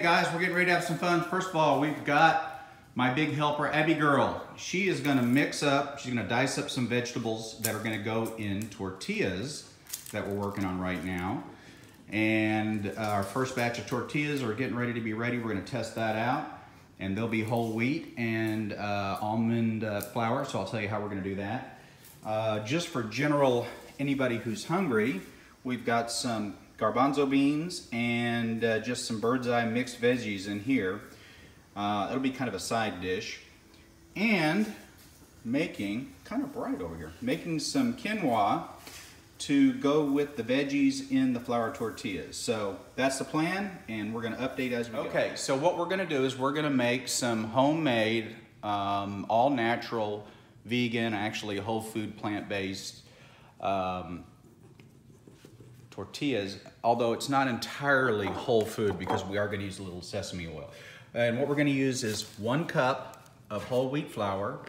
Guys, we're getting ready to have some fun. First of all, we've got my big helper, Abby Girl. She is gonna mix up, she's gonna dice up some vegetables that are gonna go in tortillas that we're working on right now. And our first batch of tortillas are getting ready to be ready. We're gonna test that out. And they'll be whole wheat and almond flour, so I'll tell you how we're gonna do that. Just for general, anybody who's hungry, we've got some garbanzo beans and just some bird's eye mixed veggies in here. It'll be kind of a side dish. And making, kind of bright over here, making some quinoa to go with the veggies in the flour tortillas. So that's the plan, and we're gonna update as we go. Okay, so what we're gonna do is we're gonna make some homemade, all natural, vegan, actually whole food, plant-based tortillas, although it's not entirely whole food because we are gonna use a little sesame oil. And what we're gonna use is 1 cup of whole wheat flour,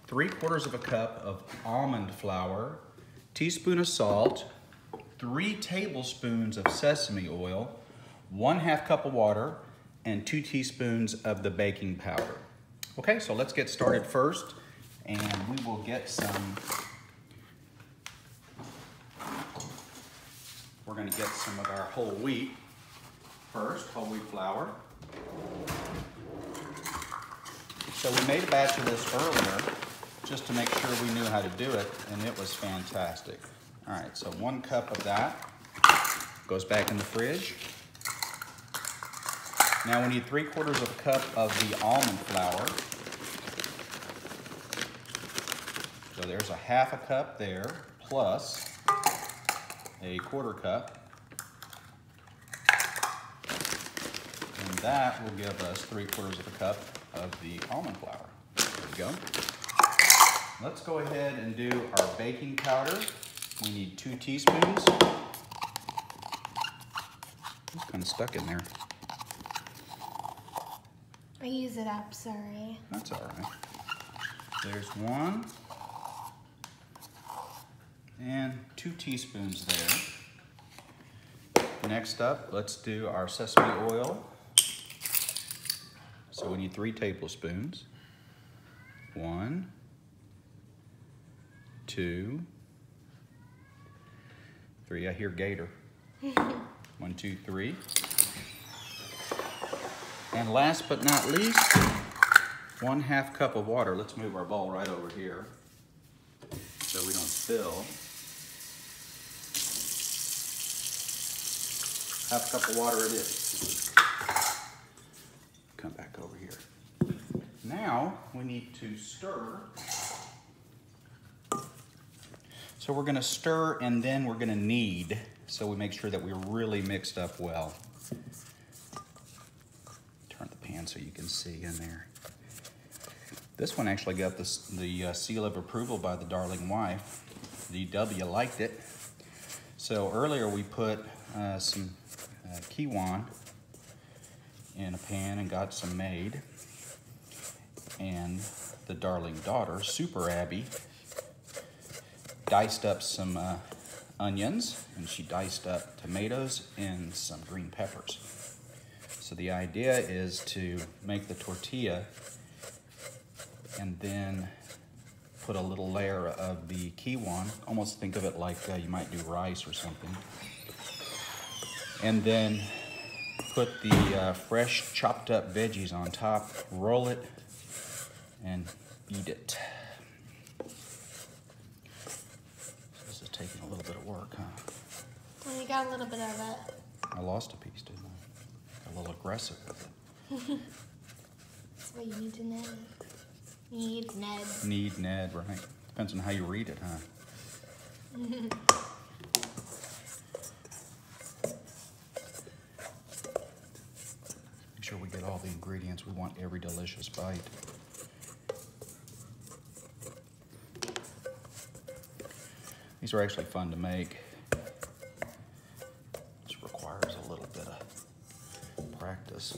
3/4 of a cup of almond flour, teaspoon of salt, 3 tablespoons of sesame oil, 1/2 cup of water, and 2 teaspoons of the baking powder. Okay, so let's get started first, and we will get some, we're gonna get some of our whole wheat first, whole wheat flour. So we made a batch of this earlier just to make sure we knew how to do it, and it was fantastic. All right, so 1 cup of that goes back in the fridge. Now we need 3/4 of a cup of the almond flour. So there's a 1/2 cup there, plus a 1/4 cup. And that will give us 3/4 of a cup of the almond flour. There we go. Let's go ahead and do our baking powder. We need 2 teaspoons. It's kind of stuck in there. I use it up, sorry. That's all right. There's 1. And 2 teaspoons there. Next up, let's do our sesame oil. So we need 3 tablespoons. 1, 2, 3. I hear gator. 1, 2, 3. And last but not least, 1/2 cup of water. Let's move our bowl right over here so we don't spill. 1/2 cup of water it is. Come back over here. Now we need to stir. So we're gonna stir and then we're gonna knead so we make sure that we're really mixed up well. Turn the pan so you can see in there. This one actually got the seal of approval by the darling wife. DW liked it. So earlier we put some quinoa in a pan and got some made. And the darling daughter, Super Abby, diced up some onions, and she diced up tomatoes and some green peppers. So the idea is to make the tortilla and then put a little layer of the quinoa, almost think of it like you might do rice or something. And then put the fresh chopped up veggies on top, roll it, and eat it. This is taking a little bit of work, huh? Well, you got a little bit of it. I lost a piece, didn't I? Got a little aggressive with it. That's what you need to know. Need Ned. Need Ned, right? Depends on how you read it, huh? Make sure we get all the ingredients. We want every delicious bite. These are actually fun to make. Just requires a little bit of practice.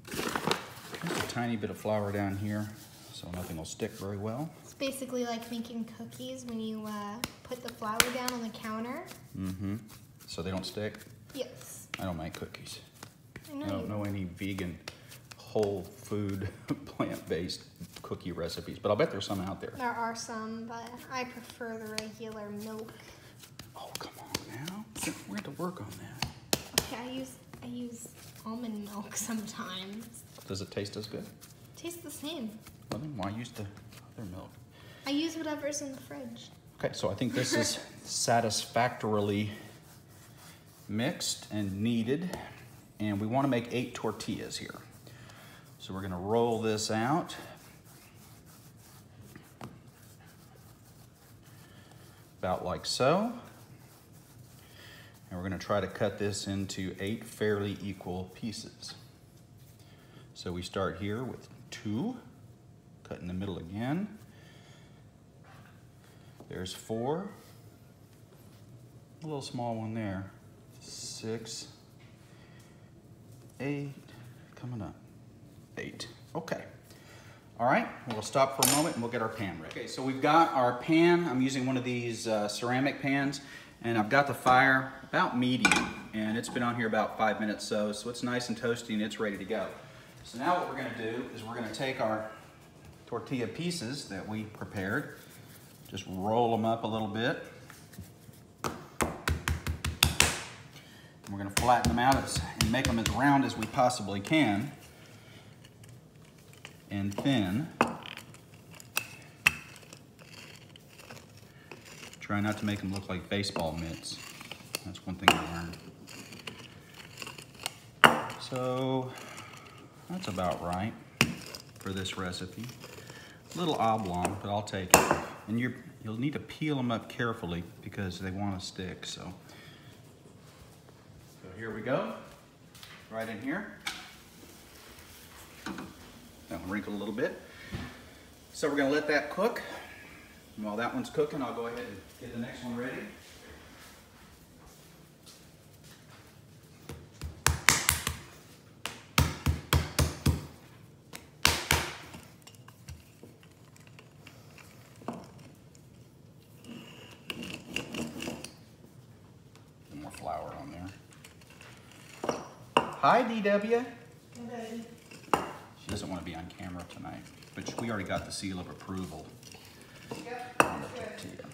Just a tiny bit of flour down here so nothing will stick very well. It's basically like making cookies when you put the flour down on the counter. Mm-hmm. So they don't stick? Yes. I don't make cookies. I I don't know any vegan, whole food, plant-based cookie recipes, but I'll bet there's some out there. There are some, but I prefer the regular milk. Oh, come on now. We have to work on that. Okay, I use almond milk sometimes. Does it taste as good? Tastes the same. Well, then why use the other milk? I use whatever's in the fridge. Okay, so I think this is satisfactorily mixed and kneaded, and we want to make 8 tortillas here. So we're going to roll this out. About like so. And we're going to try to cut this into 8 fairly equal pieces. So we start here with 2, cut in the middle again. There's 4, a little small one there. 6, 8, coming up, 8. Okay. All right, we'll stop for a moment and we'll get our pan ready. Okay, so we've got our pan. I'm using one of these ceramic pans, and I've got the fire about medium, and it's been on here about 5 minutes so it's nice and toasty and it's ready to go. So now what we're gonna do is we're gonna take our tortilla pieces that we prepared, just roll them up a little bit. We're gonna flatten them out and make them as round as we possibly can. And thin. Try not to make them look like baseball mitts. That's one thing I learned. So that's about right for this recipe. A little oblong, but I'll take it. And you'll need to peel them up carefully because they want to stick. So here we go, right in here. That one wrinkled a little bit. So we're gonna let that cook. And while that one's cooking, I'll go ahead and get the next one ready. More flour on there. Hi, DW. Okay. She doesn't want to be on camera tonight, but we already got the seal of approval on the tortilla.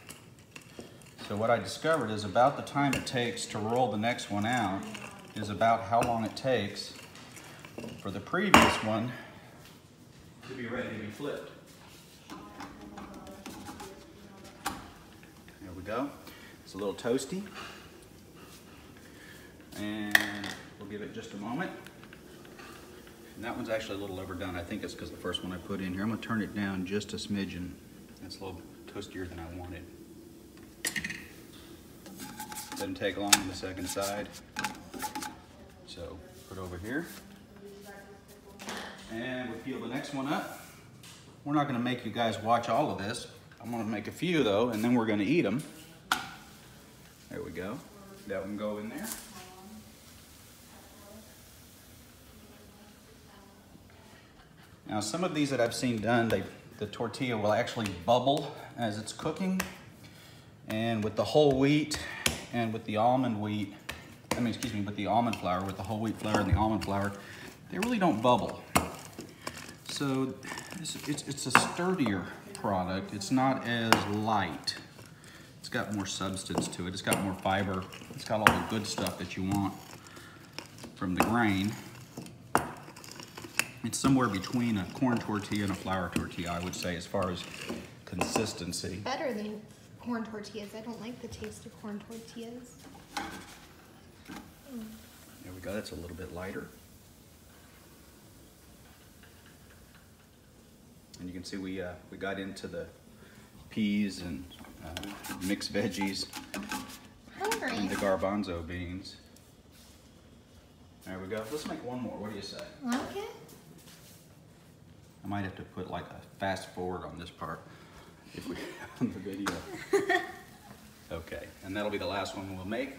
So what I discovered is about the time it takes to roll the next one out is about how long it takes for the previous one to be ready to be flipped. There we go. It's a little toasty. And we'll give it just a moment. And that one's actually a little overdone. I think it's because the first one I put in here. I'm gonna turn it down just a smidgen. That's a little toastier than I wanted. Doesn't take long on the second side. So put it over here. And we'll peel the next one up. We're not gonna make you guys watch all of this. I'm gonna make a few though, and then we're gonna eat them. There we go. That one go in there. Now some of these that I've seen done, the tortilla will actually bubble as it's cooking. And with the whole wheat and with the almond wheat, with the almond flour, with the whole wheat flour and the almond flour, they really don't bubble. So it's a sturdier product. It's not as light. It's got more substance to it. It's got more fiber. It's got all the good stuff that you want from the grain. It's somewhere between a corn tortilla and a flour tortilla, I would say, as far as consistency. Better than corn tortillas. I don't like the taste of corn tortillas. There we go. That's a little bit lighter. And you can see we got into the peas and mixed veggies Hungry. and the garbanzo beans. There we go. Let's make one more. What do you say? Okay. I might have to put like a fast forward on this part if we on the video. Okay, and that'll be the last one we'll make.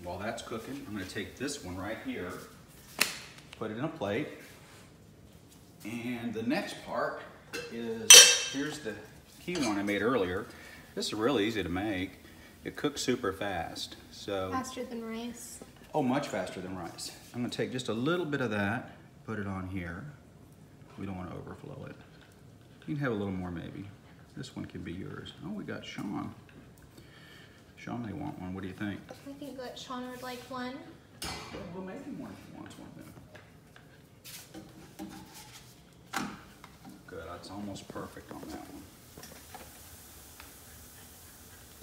While that's cooking, I'm going to take this one right here, put it in a plate, and the next part is, here's the key one I made earlier. This is really easy to make. it cooks super fast. So Faster than rice. oh, much faster than rice. I'm gonna take just a little bit of that, put it on here. We don't want to overflow it. You can have a little more maybe. This one can be yours. Oh, we got Sean. Sean may want one. What do you think? I think that Sean would like one. Well, maybe one if he wants one then. Good, that's almost perfect on that one.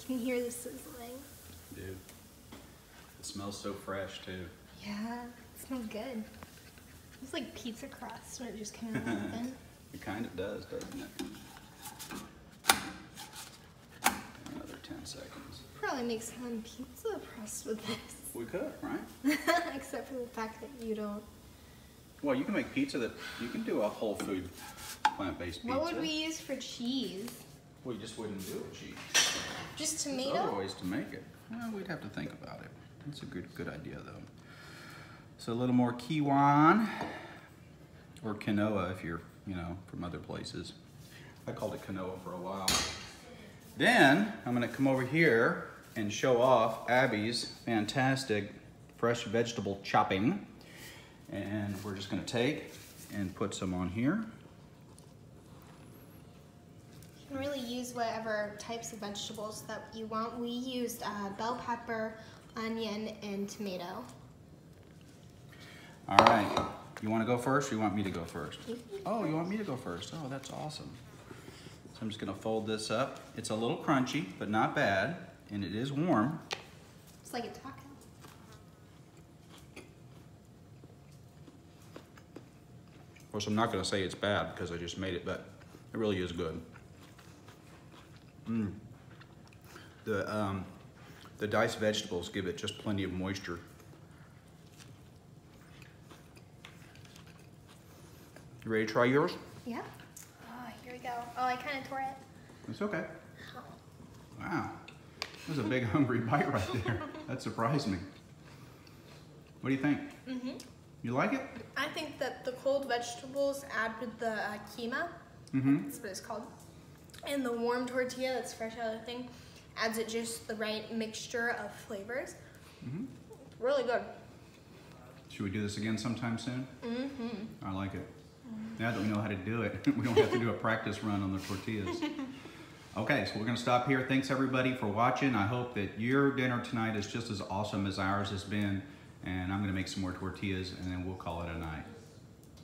Can you hear the sizzling? Dude, it smells so fresh too. Yeah, it smells good. It's like pizza crust when it just came out of the oven. It kind of does, doesn't it? Another 10 seconds. Probably make some pizza crust with this. We could, right? Except for the fact that you don't. Well, you can make pizza that, you can do a whole food plant-based pizza. What would we use for cheese? We just wouldn't do it cheese. Just There's tomato? other ways to make it. Well, we'd have to think about it. That's a good idea though. So a little more quinoa, or quinoa if you're, from other places. I called it quinoa for a while. Then I'm gonna come over here and show off Abby's fantastic fresh vegetable chopping. And we're just gonna take and put some on here. You can really use whatever types of vegetables that you want. We used bell pepper, onion, and tomato. All right, you wanna go first or you want me to go first? Oh, you want me to go first? Oh, that's awesome. So I'm just gonna fold this up. It's a little crunchy, but not bad, and it is warm. It's like a taco. Of course, I'm not gonna say it's bad because I just made it, but it really is good. The diced vegetables give it just plenty of moisture. You ready to try yours? Yeah. Oh, here we go. Oh, I kind of tore it. It's okay. Wow, that was a big hungry bite right there. That surprised me. What do you think? You like it? I think that the cold vegetables add with the quinoa, that's what it's called, and the warm tortilla that's fresh out of the thing adds it just the right mixture of flavors. Really good. Should we do this again sometime soon? I like it. Now that we know how to do it, we don't have to do a practice run on the tortillas. Okay, so we're gonna stop here. Thanks everybody for watching. I hope that your dinner tonight is just as awesome as ours has been. And I'm gonna make some more tortillas and then we'll call it a night.